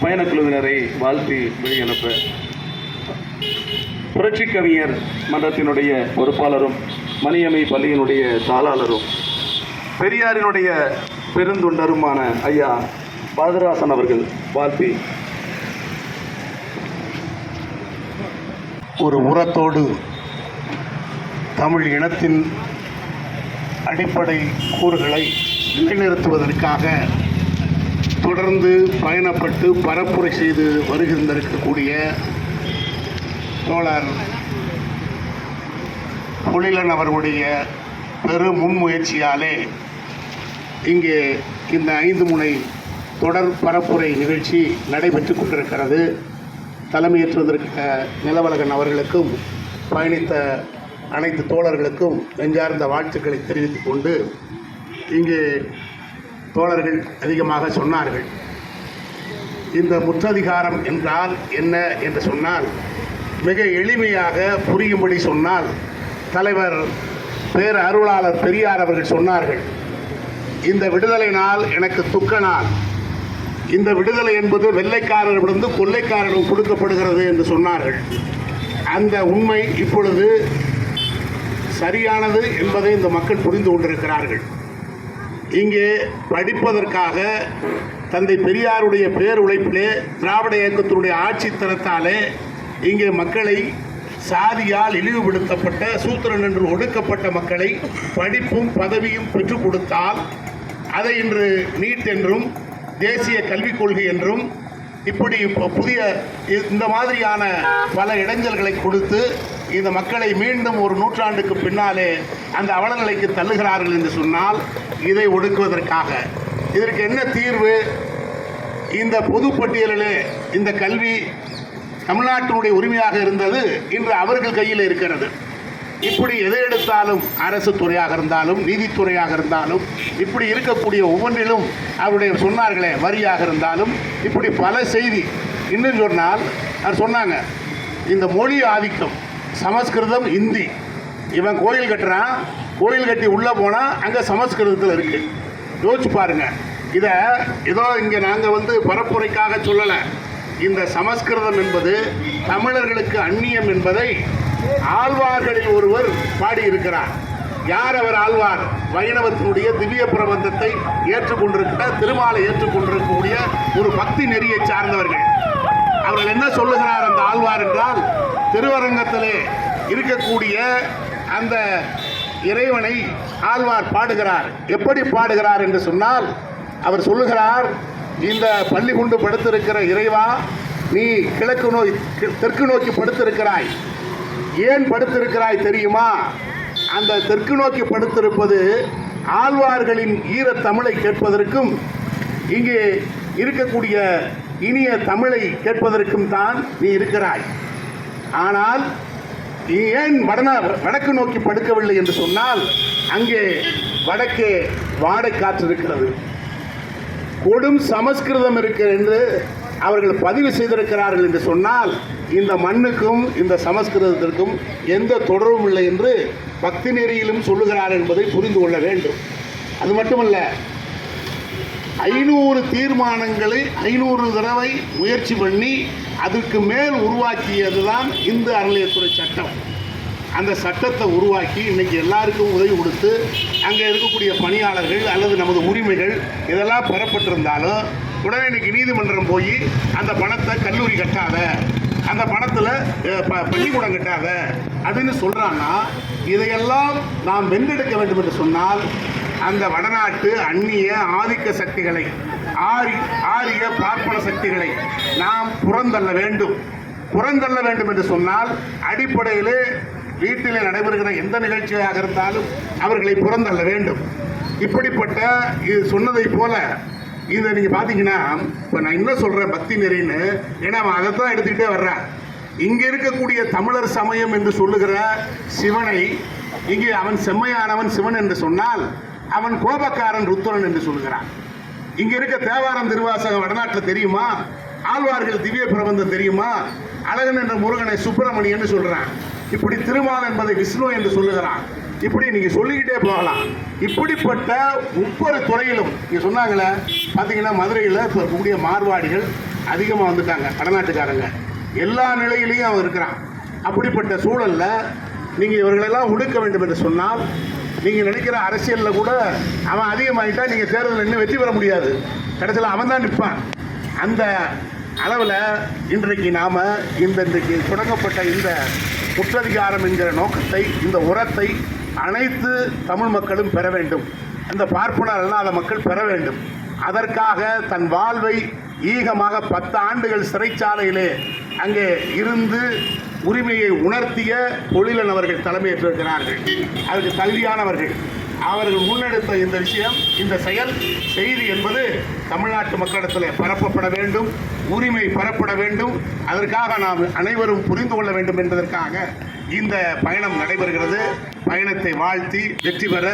பயணக்குழுவினரை வாழ்த்தி வெளியனுப்ப புரட்சி கவிஞர் மன்றத்தினுடைய பொறுப்பாளரும் மணியம்மை பள்ளியினுடைய தாளாளரும் பெரியாரினுடைய பெருந்தொண்டருமான ஐயா பாரதிராசன் அவர்கள் வாழ்த்தி ஒரு உரத்தோடு தமிழ் இனத்தின் அடிப்படை கூறுகளை நிலைநிறுத்துவதற்காக தொடர்ந்து பயணப்பட்டு பரப்புரை செய்து வருகின்றிருக்கக்கூடிய தோழர் பொழிலன் அவர்களுடைய பெரு முன்முயற்சியாலே இங்கே இந்த 5 முனை தொடர் பரப்புரை நிகழ்ச்சி நடைபெற்று கொண்டிருக்கிறது. தலைமையேற்றுவதற்கு நிலவழகன் அவர்களுக்கும் பயணித்த அனைத்து தோழர்களுக்கும் நெஞ்சார்ந்த வாழ்த்துக்களை தெரிவித்துக் கொண்டு, இங்கே தோழர்கள் அதிகமாக சொன்னார்கள். இந்த முற்றதிகாரம் என்றால் என்ன என்று சொன்னால், மிக எளிமையாக புரியும்படி சொன்னால், தலைவர் பேர் அருளாளர் பெரியார் அவர்கள் சொன்னார்கள், இந்த விடுதலை நாள் எனக்கு துக்க நாள். இந்த விடுதலை என்பது வெள்ளைக்காரரிடமிருந்து கொள்ளைக்காரரிடம் கொடுக்கப்படுகிறது என்று சொன்னார்கள். அந்த உண்மை இப்பொழுது சரியானது என்பதை இந்த மக்கள் புரிந்து கொண்டிருக்கிறார்கள். இங்கே படிப்பதற்காக தந்தை பெரியாருடைய பேர் உழைப்பிலே திராவிட இயக்கத்தினுடைய ஆட்சித்தனத்தாலே இங்கே மக்களை சாதியால் இழிவுபடுத்தப்பட்ட சூத்திரன் என்று ஒடுக்கப்பட்ட மக்களை படிப்பும் பதவியும் பெற்றுக் கொடுத்தால் அதை இன்று நீட் என்றும் தேசிய கல்விக் கொள்கை என்றும் இப்படி புதிய இந்த மாதிரியான பல இடைஞ்சல்களை கொடுத்து இந்த மக்களை மீண்டும் ஒரு நூற்றாண்டுக்கு பின்னாலே அந்த அவலநிலைக்கு தள்ளுகிறார்கள் என்று சொன்னால், இதை ஒடுக்குவதற்காக இதற்கு என்ன தீர்வு? இந்த பொதுப்பட்டியலிலே இந்த கல்வி தமிழ்நாட்டினுடைய உரிமையாக இருந்தது, இன்று அவர்கள் கையில் இருக்கிறது. இப்படி எதை எடுத்தாலும் அரசு துறையாக இருந்தாலும் நீதித்துறையாக இருந்தாலும் இப்படி இருக்கக்கூடிய ஒவ்வொன்றிலும் அவருடைய சொன்னார்களே வரியாக இருந்தாலும் இப்படி பல செய்தி. இன்னும் சொன்னால் அவர் சொன்னாங்க, இந்த மொழி ஆதிக்கம் சமஸ்கிருதம் இந்தி. இவன் கோயில் கட்டுறான், கோயில் கட்டி உள்ளே போனால் அங்கே சமஸ்கிருதத்தில் இருக்குது. யோசிச்சு பாருங்க. இதை ஏதோ இங்கே நாங்கள் பரப்புரைக்காக சொல்லலை. இந்த சமஸ்கிருதம் என்பது தமிழர்களுக்கு அந்நியம் என்பதை ஆழ்வார்களில் ஒருவர் பாடியிருக்கிறார். யார் அவர் ஆழ்வார்? வைணவத்தினுடைய திவ்ய பிரபந்தத்தை ஏற்றுக்கொண்டிருக்கிற, திருமாலை ஏற்றுக்கொண்டிருக்கக்கூடிய ஒரு பக்தி நெறியை சார்ந்தவர்கள். அவர்கள் என்ன சொல்லுகிறார் அந்த ஆழ்வார் என்றால், திருவரங்கத்திலே இருக்கக்கூடிய அந்த இறைவனை ஆழ்வார் பாடுகிறார். எப்படி பாடுகிறார் என்று சொன்னால், அவர் சொல்லுகிறார், இந்த பள்ளி கொண்டு படுத்திருக்கிற இறைவா, நீ தெற்கு நோக்கி படுத்திருக்கிறாய். ஏன் படுத்திருக்கிறாய் தெரியுமா? அந்த தெற்கு நோக்கி படுத்திருப்பது ஆழ்வார்களின் ஈரத் தமிழை கேட்பதற்கும் இங்கே இருக்கக்கூடிய இனிய தமிழை கேட்பதற்கும் தான் நீ இருக்கிறாய். ஆனால் நீ ஏன் வடக்கு நோக்கி படுக்கவில்லை என்று சொன்னால், அங்கே வடக்கே வாடை காற்று இருக்கிறது, கொடும் சமஸ்கிருதம் இருக்கிறது என்று அவர்கள் பதிவு செய்திருக்கிறார்கள் என்று சொன்னால், இந்த மண்ணுக்கும் இந்த சமஸ்கிருதத்திற்கும் எந்த தொடர்பும் இல்லை என்று பக்தி நெறியிலும் சொல்லுகிறார் என்பதை புரிந்து கொள்ள வேண்டும். அது மட்டுமல்ல, 500 தீர்மானங்களை 500 தடவை முயற்சி பண்ணி அதற்கு மேல் உருவாக்கியது தான் இந்து அறநிலையத்துறை சட்டம். அந்த சட்டத்தை உருவாக்கி இன்றைக்கி எல்லாருக்கும் உதவி கொடுத்து அங்கே இருக்கக்கூடிய பணியாளர்கள் அல்லது நமது உரிமைகள் இதெல்லாம் பெறப்பட்டிருந்தாலும் உடனே இன்றைக்கி நீதிமன்றம் போய் அந்த பணத்தை கல்லூரி கட்டாத, அந்த பணத்தில் பள்ளிக்கூடம் கட்டாத அப்படின்னு சொல்கிறாங்கன்னா, இதையெல்லாம் நாம் வென்றெடுக்க வேண்டும் என்று சொன்னால் அந்த வடநாட்டு அந்நிய ஆதிக்க சக்திகளை, ஆரிய பார்ப்பன சக்திகளை நாம் புறந்தள்ள வேண்டும். புறந்தள்ள வேண்டும் என்று சொன்னால் அடிப்படையிலே வீட்டில் நடைபெறுகிற எந்த நிகழ்ச்சியாக இருந்தாலும் அவர்களை புறந்தள்ள வேண்டும். இப்படிப்பட்ட இது சொன்னதை போல இதை நீங்கள் பார்த்தீங்கன்னா, இப்போ நான் என்ன சொல்கிறேன் பக்தி நெறின்னு, ஏன்னா அவன் அதை தான் எடுத்துக்கிட்டே வர்றான். இங்கே இருக்கக்கூடிய தமிழர் சமயம் என்று சொல்லுகிற சிவனை இங்கே அவன் செம்மையானவன் சிவன் என்று சொன்னால் அவன் கோபக்காரன் ருத்ரன் என்று சொல்லுகிறான். இங்கே இருக்க தேவாரம் திருவாசகம் வடநாட்டில் தெரியுமா? ஆழ்வார்கள் திவ்ய பிரபந்தம் தெரியுமா? அழகன் என்ற முருகனை சுப்பிரமணியன்னு சொல்கிறான். இப்படி திருமால் என்பதை விஷ்ணு என்று சொல்லுகிறான். இப்படி நீங்கள் சொல்லிக்கிட்டே போகலாம். இப்படிப்பட்ட ஒவ்வொரு துறையிலும் நீங்கள் சொன்னாங்களே, பார்த்தீங்கன்னா மதுரையில் இப்போ இருக்கக்கூடிய மார்வாடிகள் அதிகமாக வந்துட்டாங்க, வடநாட்டுக்காரங்க. எல்லா நிலையிலையும் அவன் இருக்கிறான். அப்படிப்பட்ட சூழலில் நீங்கள் இவர்களெல்லாம் ஒடுக்க வேண்டும் என்று சொன்னால், நீங்கள் நினைக்கிற அரசியலில் கூட அவன் அதிகமாகிட்டா நீங்கள் தேர்தலில் இன்னும் வெற்றி பெற முடியாது. கடைசியில் அவன் தான் நிற்பான். அந்த அளவில் இன்றைக்கு நாம் இன்றைக்கு தொடங்கப்பட்ட இந்த முற்றதிகாரம் என்கிற நோக்கத்தை, இந்த உரத்தை அனைத்து தமிழ் மக்களும் பெற வேண்டும். அந்த பார்ப்பனர் அல்லாத மக்கள் பெற வேண்டும். அதற்காக தன் வாழ்வை ஈகமாக 10 ஆண்டுகள் சிறைச்சாலையிலே அங்கே இருந்து உரிமையை உணர்த்திய பொழிலன் அவர்கள் தலைமையேற்றிருக்கிறார்கள். அதுக்கு தகுதியானவர்கள். அவர்கள் முன்னெடுத்த இந்த விஷயம், இந்த செயல் செய்தி என்பது தமிழ்நாட்டு மக்களிடத்தில் பரப்பப்பட வேண்டும், உரிமை பெறப்பட வேண்டும். அதற்காக நாம் அனைவரும் புரிந்து கொள்ள வேண்டும் என்பதற்காக இந்த பயணம் நடைபெறுகிறது. பயணத்தை வாழ்த்தி வெற்றி பெற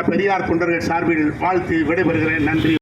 பெரியார் தொண்டர்கள் சார்பில் வாழ்த்தி விடைபெறுகிறேன். நன்றி.